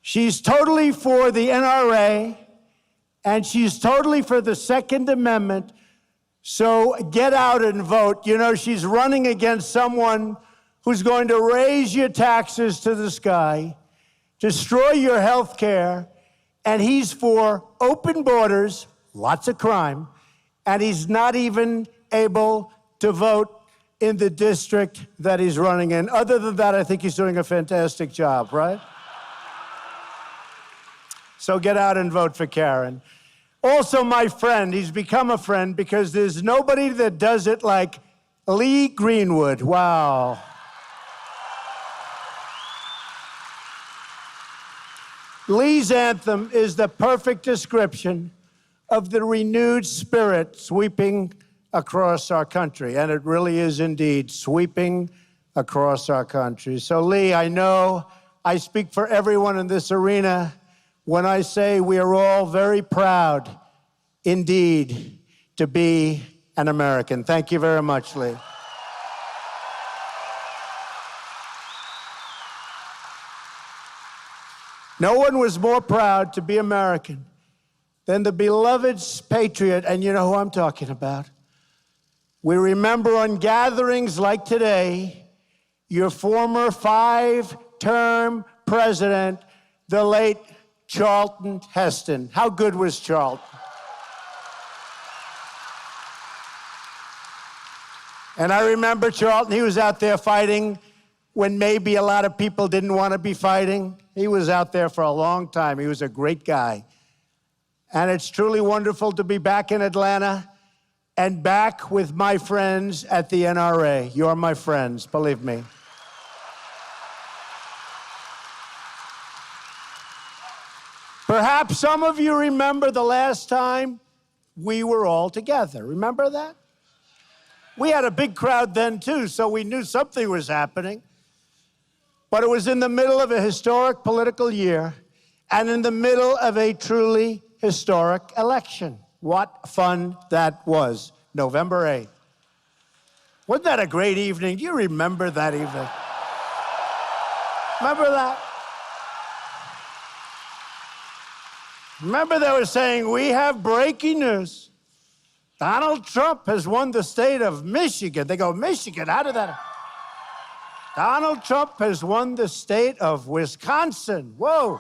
She's totally for the NRA, and she's totally for the Second Amendment. So get out and vote. You know, she's running against someone who's going to raise your taxes to the sky, destroy your health care, and he's for open borders, lots of crime, and he's not even able to vote in the district that he's running in. Other than that, I think he's doing a fantastic job, right? So get out and vote for Karen. Also, my friend, he's become a friend because there's nobody that does it like Lee Greenwood. Wow. Lee's anthem is the perfect description of the renewed spirit sweeping across our country. And it really is indeed sweeping across our country. So, Lee, I know I speak for everyone in this arena when I say we are all very proud, indeed, to be an American. Thank you very much, Lee. No one was more proud to be American than the beloved patriot, and you know who I'm talking about. We remember on gatherings like today, your former 5-term president, the late Charlton Heston. How good was Charlton? And I remember Charlton, he was out there fighting when maybe a lot of people didn't want to be fighting. He was out there for a long time. He was a great guy. And it's truly wonderful to be back in Atlanta and back with my friends at the NRA. You're my friends, believe me. Perhaps some of you remember the last time we were all together. Remember that? We had a big crowd then, too, so we knew something was happening. But it was in the middle of a historic political year and in the middle of a truly historic election. What fun that was, November 8th. Wasn't that a great evening? Do you remember that evening? Remember that? Remember they were saying, we have breaking news. Donald Trump has won the state of Michigan. They go, Michigan, how did that? Donald Trump has won the state of Wisconsin. Whoa.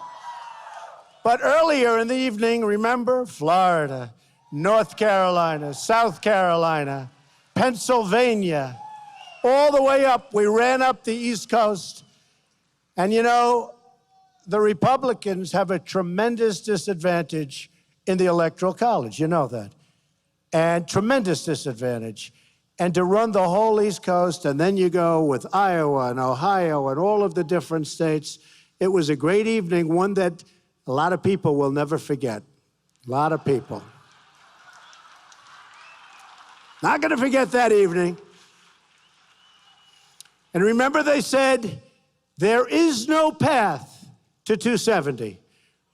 But earlier in the evening, remember, Florida, North Carolina, South Carolina, Pennsylvania, all the way up. We ran up the East Coast. And you know, the Republicans have a tremendous disadvantage in the Electoral College. You know that. And tremendous disadvantage. And to run the whole East Coast, and then you go with Iowa and Ohio and all of the different states. It was a great evening, one that a lot of people will never forget. A lot of people. Not going to forget that evening. And remember they said, there is no path to 270.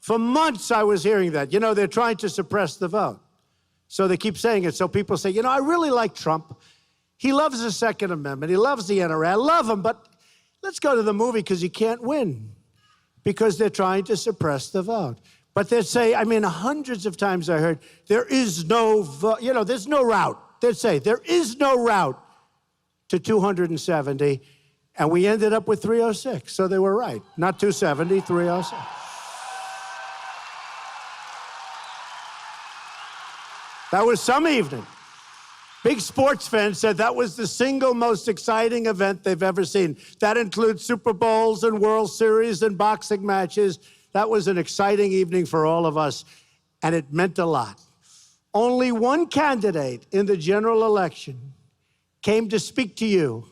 For months I was hearing that. You know, they're trying to suppress the vote. So they keep saying it. So people say, you know, I really like Trump. He loves the Second Amendment. He loves the NRA. I love him, but let's go to the movie because he can't win because they're trying to suppress the vote. But they'd say, I mean, hundreds of times I heard, there is no vote, you know, there's no route. They'd say, there is no route to 270. And we ended up with 306. So they were right. Not 270, 306. That was some evening. Big sports fans said that was the single most exciting event they've ever seen. That includes Super Bowls and World Series and boxing matches. That was an exciting evening for all of us, and it meant a lot. Only one candidate in the general election came to speak to you,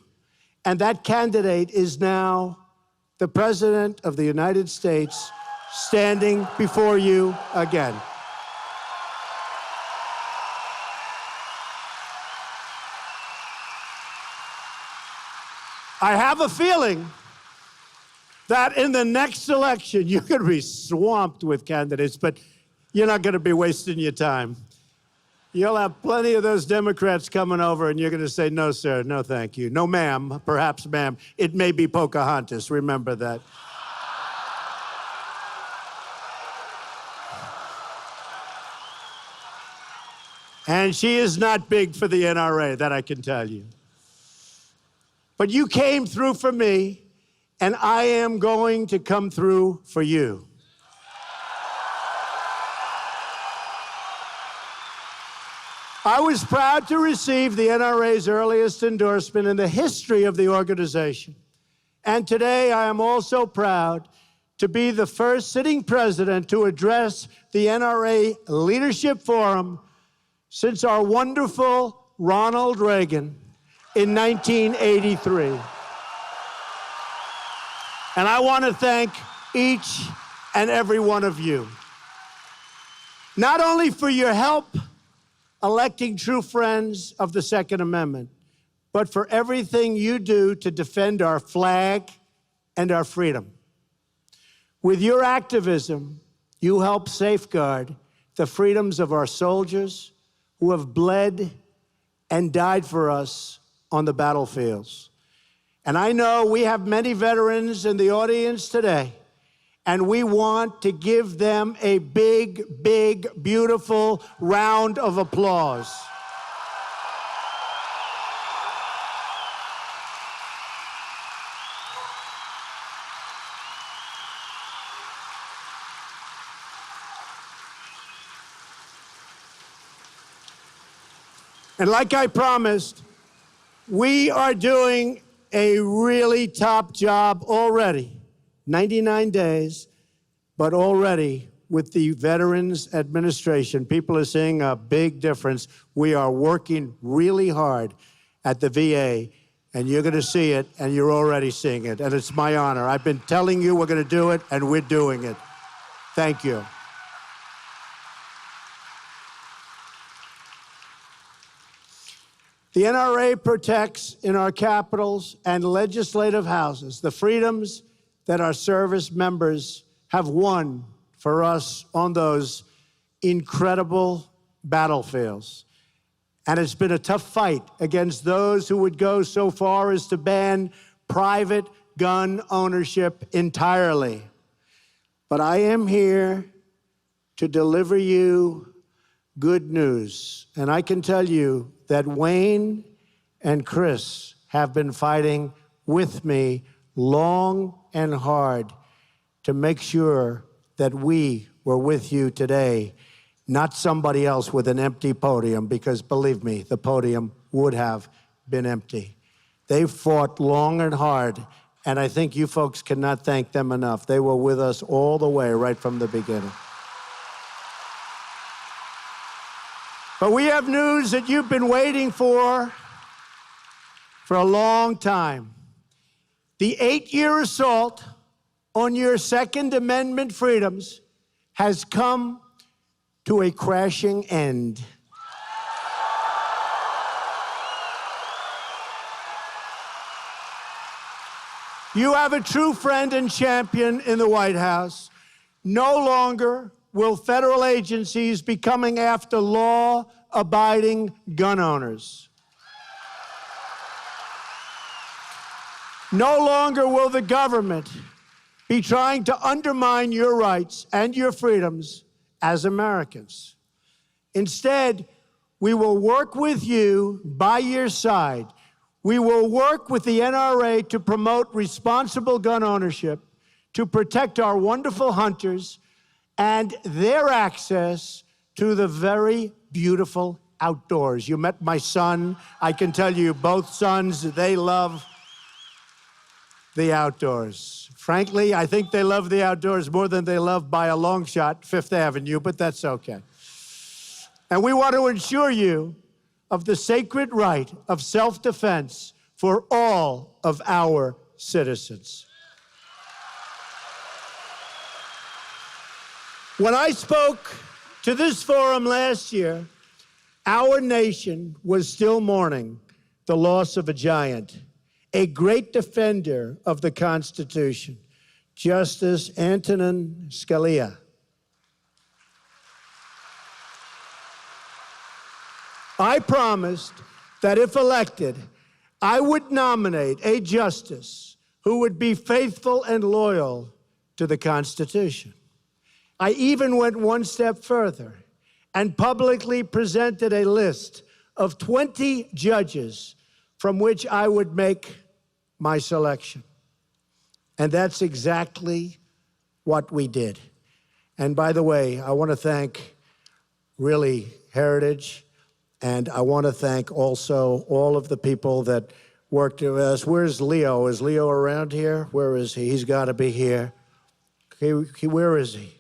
and that candidate is now the President of the United States standing before you again. I have a feeling that in the next election, you're going to be swamped with candidates, but you're not going to be wasting your time. You'll have plenty of those Democrats coming over, and you're going to say, no, sir, no, thank you. No, ma'am, perhaps, ma'am. It may be Pocahontas. Remember that. And she is not big for the NRA, that I can tell you. But you came through for me, and I am going to come through for you. I was proud to receive the NRA's earliest endorsement in the history of the organization. And today I am also proud to be the first sitting president to address the NRA Leadership Forum since our wonderful Ronald Reagan in 1983. And I want to thank each and every one of you, not only for your help electing true friends of the Second Amendment, but for everything you do to defend our flag and our freedom. With your activism, you help safeguard the freedoms of our soldiers who have bled and died for us on the battlefields. And I know we have many veterans in the audience today, and we want to give them a big, big, beautiful round of applause. And like I promised, we are doing a really top job already. 99 days, but already with the Veterans Administration, people are seeing a big difference. We are working really hard at the VA, and you're going to see it, and you're already seeing it, and it's my honor. I've been telling you we're going to do it, and we're doing it. Thank you. The NRA protects in our capitals and legislative houses the freedoms that our service members have won for us on those incredible battlefields. And it's been a tough fight against those who would go so far as to ban private gun ownership entirely. But I am here to deliver you good news. And I can tell you that Wayne and Chris have been fighting with me long and hard to make sure that we were with you today, not somebody else with an empty podium, because believe me, the podium would have been empty. They fought long and hard, and I think you folks cannot thank them enough. They were with us all the way, right from the beginning. But we have news that you've been waiting for a long time. The 8-year assault on your Second Amendment freedoms has come to a crashing end. You have a true friend and champion in the White House. No longer will federal agencies be coming after law-abiding gun owners. No longer will the government be trying to undermine your rights and your freedoms as Americans. Instead, we will work with you by your side. We will work with the NRA to promote responsible gun ownership, to protect our wonderful hunters and their access to the very beautiful outdoors. You met my son. I can tell you, both sons, they love the outdoors. Frankly, I think they love the outdoors more than they love, by a long shot, Fifth Avenue, but that's okay. And we want to assure you of the sacred right of self-defense for all of our citizens. When I spoke to this forum last year, our nation was still mourning the loss of a giant, a great defender of the Constitution, Justice Antonin Scalia. I promised that if elected, I would nominate a justice who would be faithful and loyal to the Constitution. I even went one step further and publicly presented a list of 20 judges from which I would make my selection. And that's exactly what we did. And by the way, I want to thank really Heritage, and I want to thank also all of the people that worked with us. Where's Leo? Is Leo around here? Where is he? He's got to be here. Where is he?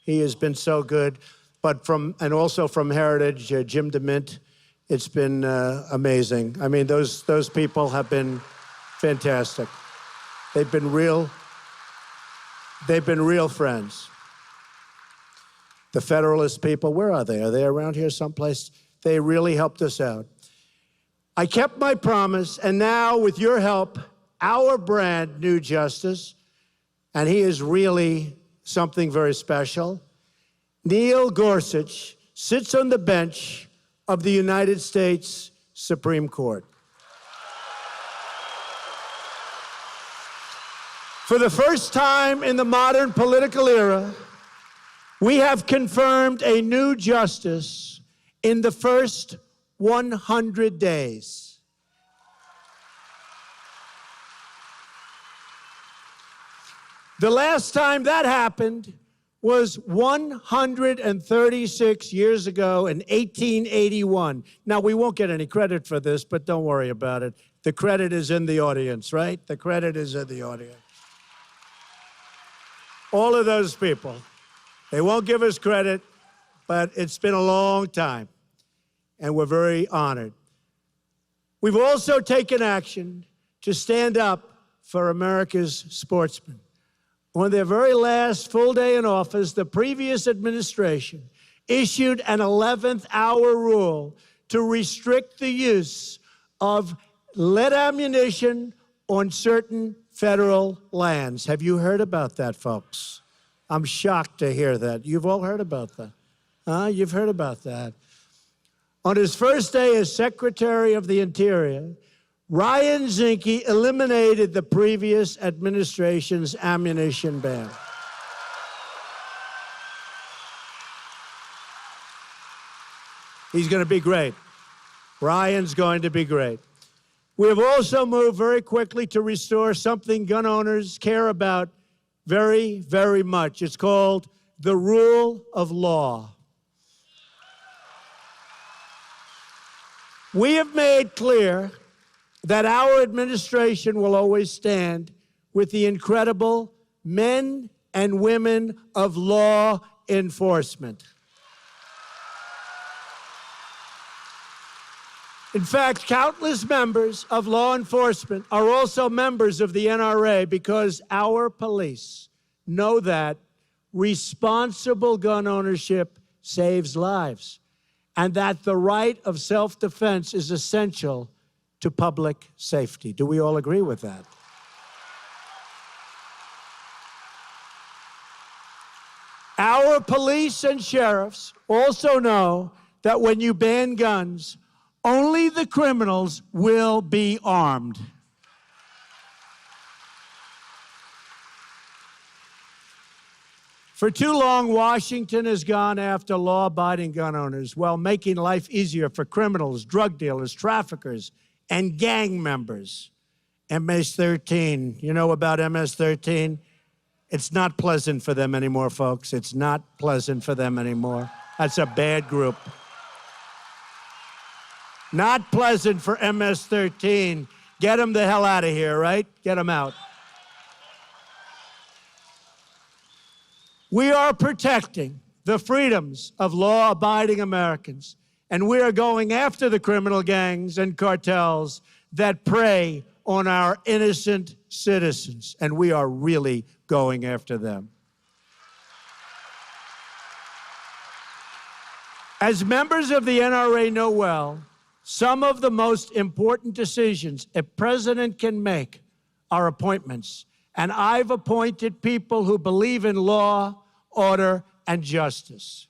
He has been so good. But and also from Heritage, Jim DeMint, it's been amazing. I mean, those people have been fantastic. They've been real friends. The Federalist people, where are they? Are they around here someplace? They really helped us out. I kept my promise, and now, with your help, our brand new justice, and he is really something very special, Neil Gorsuch, sits on the bench of the United States Supreme Court. For the first time in the modern political era, we have confirmed a new justice in the first 100 days. The last time that happened was 136 years ago in 1881. Now, we won't get any credit for this, but don't worry about it. The credit is in the audience, right? The credit is in the audience. All of those people. They won't give us credit, but it's been a long time, and we're very honored. We've also taken action to stand up for America's sportsmen. On their very last full day in office, the previous administration issued an 11th hour rule to restrict the use of lead ammunition on certain federal lands. Have you heard about that, folks? I'm shocked to hear that. You've all heard about that. You've heard about that. On his first day as Secretary of the Interior, Ryan Zinke eliminated the previous administration's ammunition ban. He's going to be great. Ryan's going to be great. We have also moved very quickly to restore something gun owners care about very, very much. It's called the rule of law. We have made clear that our administration will always stand with the incredible men and women of law enforcement. In fact, countless members of law enforcement are also members of the NRA because our police know that responsible gun ownership saves lives and that the right of self-defense is essential to public safety. Do we all agree with that? Our police and sheriffs also know that when you ban guns, only the criminals will be armed. For too long, Washington has gone after law-abiding gun owners while making life easier for criminals, drug dealers, traffickers, and gang members. MS-13, you know about MS-13? It's not pleasant for them anymore, folks. It's not pleasant for them anymore. That's a bad group. Not pleasant for MS-13. Get them the hell out of here, right? Get them out. We are protecting the freedoms of law-abiding Americans, and we are going after the criminal gangs and cartels that prey on our innocent citizens, and we are really going after them. As members of the NRA know well, some of the most important decisions a president can make are appointments. And I've appointed people who believe in law, order, and justice.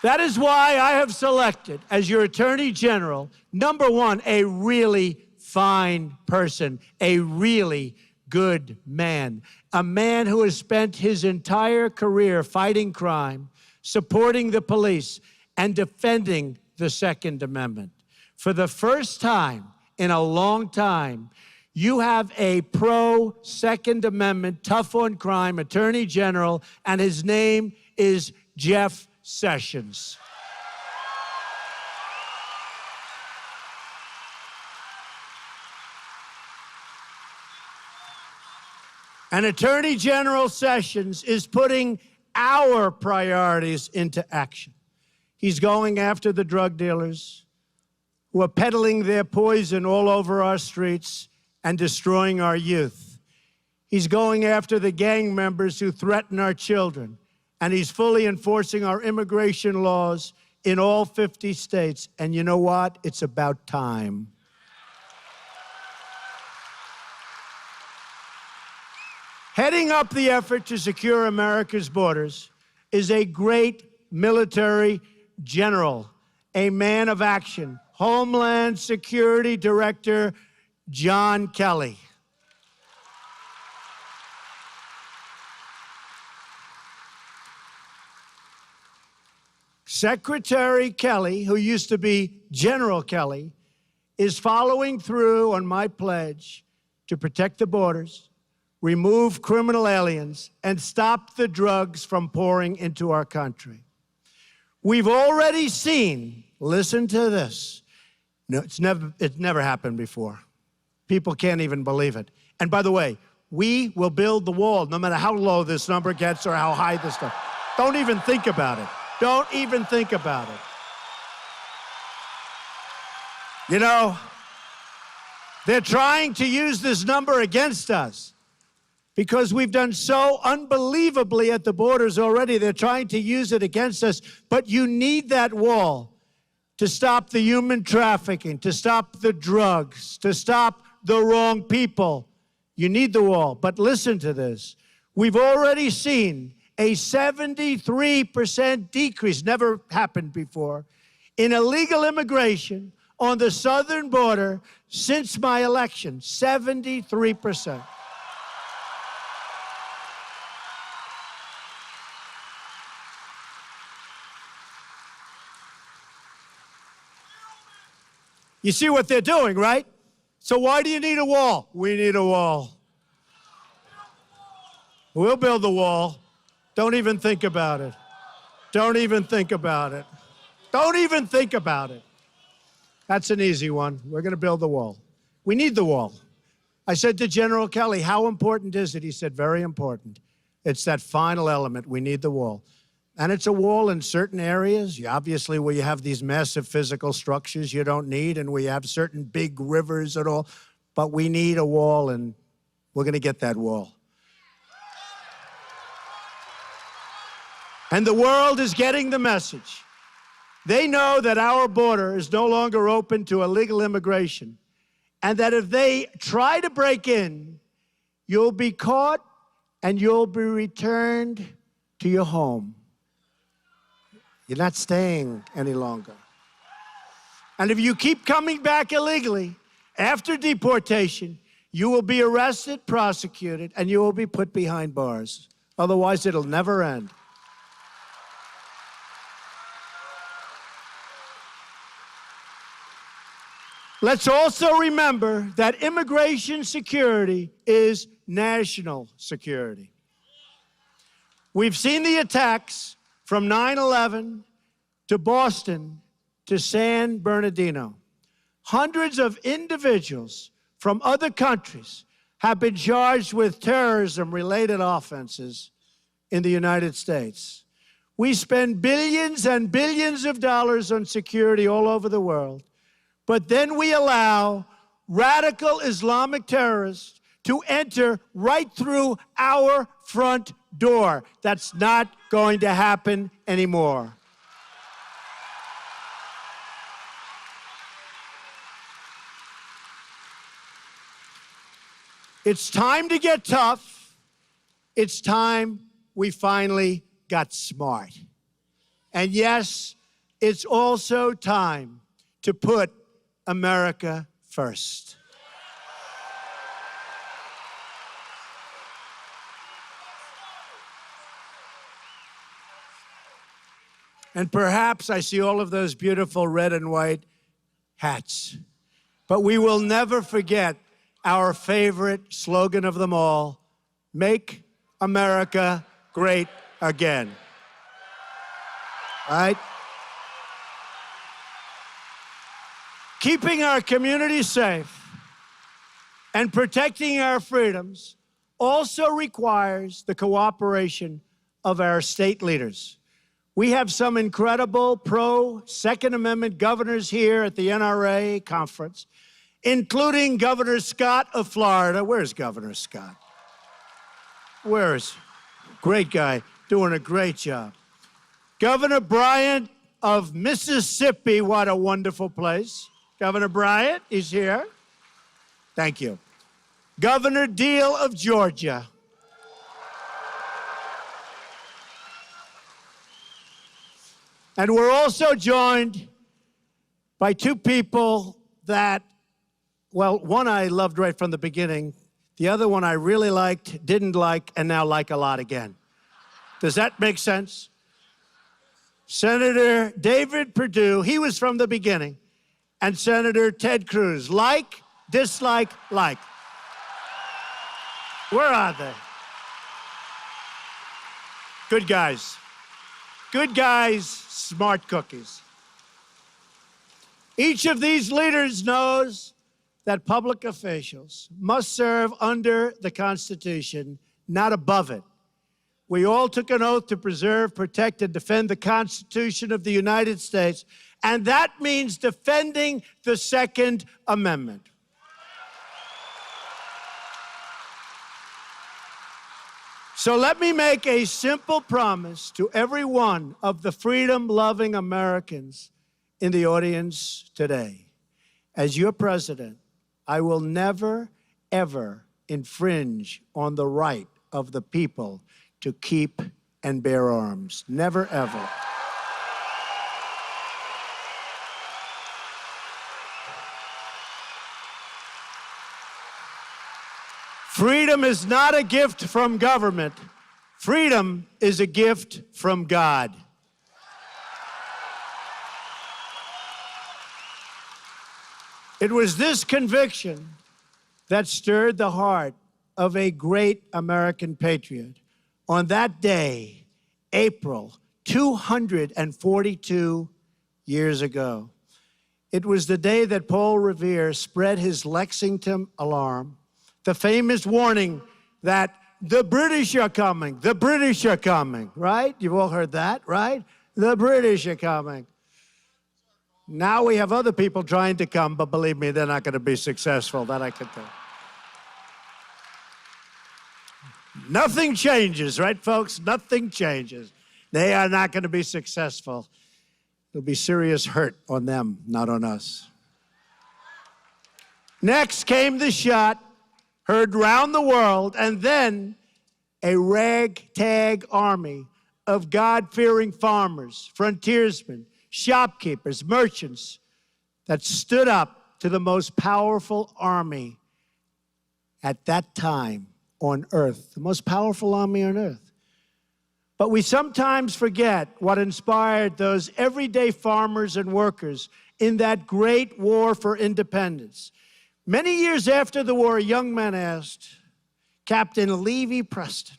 That is why I have selected as your Attorney General, number one, a really fine person, a really good man, a man who has spent his entire career fighting crime, supporting the police, and defending the Second Amendment. For the first time in a long time, you have a pro-Second Amendment, tough on crime attorney general, and his name is Jeff Sessions. And Attorney General Sessions is putting our priorities into action. He's going after the drug dealers who are peddling their poison all over our streets and destroying our youth. He's going after the gang members who threaten our children. And he's fully enforcing our immigration laws in all 50 states. And you know what? It's about time. Heading up the effort to secure America's borders is a great military general, a man of action, Homeland Security Director John Kelly. Secretary Kelly, who used to be General Kelly, is following through on my pledge to protect the borders, remove criminal aliens, and stop the drugs from pouring into our country. We've already seen, listen to this, no, it's never happened before. People can't even believe it. And by the way, we will build the wall no matter how low this number gets or how high this stuff. Don't even think about it. Don't even think about it. You know, they're trying to use this number against us because we've done so unbelievably at the borders already. They're trying to use it against us. But you need that wall to stop the human trafficking, to stop the drugs, to stop the wrong people. You need the wall. But listen to this. We've already seen a 73% decrease, never happened before, in illegal immigration on the southern border since my election, 73%. You see what they're doing, right? So why do you need a wall? We need a wall. We'll build the wall. Don't even think about it. Don't even think about it. Don't even think about it. That's an easy one. We're going to build the wall. We need the wall. I said to General Kelly, how important is it? He said, very important. It's that final element. We need the wall. And it's a wall in certain areas, obviously, where you have these massive physical structures you don't need, and we have certain big rivers and all. But we need a wall, and we're going to get that wall. And the world is getting the message. They know that our border is no longer open to illegal immigration, and that if they try to break in, you'll be caught and you'll be returned to your home. You're not staying any longer. And if you keep coming back illegally after deportation, you will be arrested, prosecuted, and you will be put behind bars. Otherwise, it'll never end. Let's also remember that immigration security is national security. We've seen the attacks from 9/11 to Boston to San Bernardino. Hundreds of individuals from other countries have been charged with terrorism-related offenses in the United States. We spend billions and billions of dollars on security all over the world. But then we allow radical Islamic terrorists to enter right through our front door. That's not going to happen anymore. It's time to get tough. It's time we finally got smart. And yes, it's also time to put America first. And perhaps I see all of those beautiful red and white hats. But we will never forget our favorite slogan of them all, "Make America Great Again." Right? Keeping our communities safe and protecting our freedoms also requires the cooperation of our state leaders. We have some incredible pro-Second Amendment governors here at the NRA conference, including Governor Scott of Florida. Where's Governor Scott? Where's? Great guy, doing a great job. Governor Bryant of Mississippi, what a wonderful place. Governor Bryant is here. Thank you. Governor Deal of Georgia. And we're also joined by two people that, well, one I loved right from the beginning. The other one I really liked, didn't like, and now like a lot again. Does that make sense? Senator David Perdue, he was from the beginning, and Senator Ted Cruz, like, dislike, like. Where are they? Good guys. Good guys, smart cookies. Each of these leaders knows that public officials must serve under the Constitution, not above it. We all took an oath to preserve, protect, and defend the Constitution of the United States, and that means defending the Second Amendment. So let me make a simple promise to every one of the freedom-loving Americans in the audience today. As your president, I will never, ever infringe on the right of the people to keep and bear arms. Never, ever. Freedom is not a gift from government. Freedom is a gift from God. It was this conviction that stirred the heart of a great American patriot. On that day, April 242 years ago, it was the day that Paul Revere spread his Lexington alarm, the famous warning that the British are coming, the British are coming, right? You've all heard that, right? The British are coming. Now we have other people trying to come, but believe me, they're not going to be successful, that I can tell. Nothing changes, right, folks? Nothing changes. They are not going to be successful. There'll be serious hurt on them, not on us. Next came the shot, heard round the world, and then a ragtag army of God-fearing farmers, frontiersmen, shopkeepers, merchants that stood up to the most powerful army at that time on earth, the most powerful army on earth. But we sometimes forget what inspired those everyday farmers and workers in that great war for independence. Many years after the war, a young man asked Captain Levi Preston,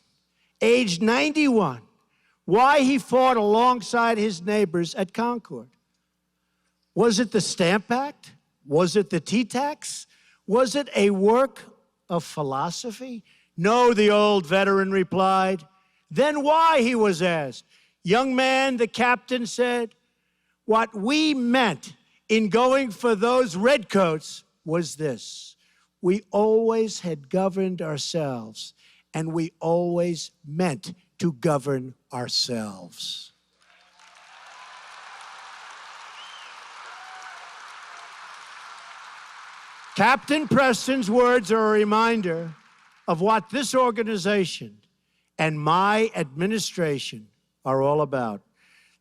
aged 91, why he fought alongside his neighbors at Concord. Was it the Stamp Act? Was it the tea tax? Was it a work of philosophy? No, the old veteran replied. Then why, he was asked. Young man, the captain said, what we meant in going for those redcoats was this. We always had governed ourselves, and we always meant to govern ourselves. Captain Preston's words are a reminder of what this organization and my administration are all about.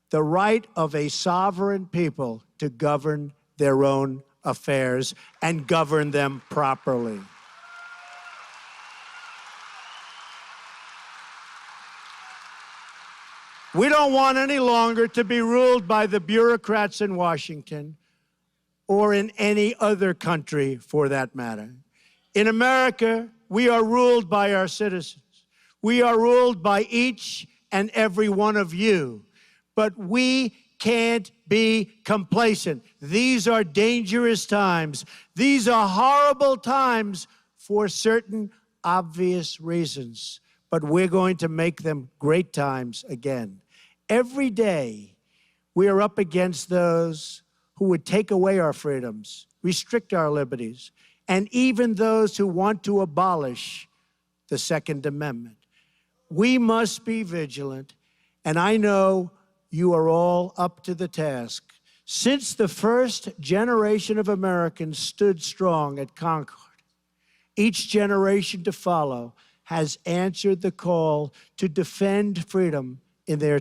The right of a sovereign people to govern their own affairs and govern them properly. We don't want any longer to be ruled by the bureaucrats in Washington or in any other country for that matter. In America, we are ruled by our citizens. We are ruled by each and every one of you. But we can't be complacent. These are dangerous times. These are horrible times for certain obvious reasons. But we're going to make them great times again. Every day, we are up against those who would take away our freedoms, restrict our liberties, and even those who want to abolish the Second Amendment. We must be vigilant, and I know you are all up to the task. Since the first generation of Americans stood strong at Concord, each generation to follow has answered the call to defend freedom in their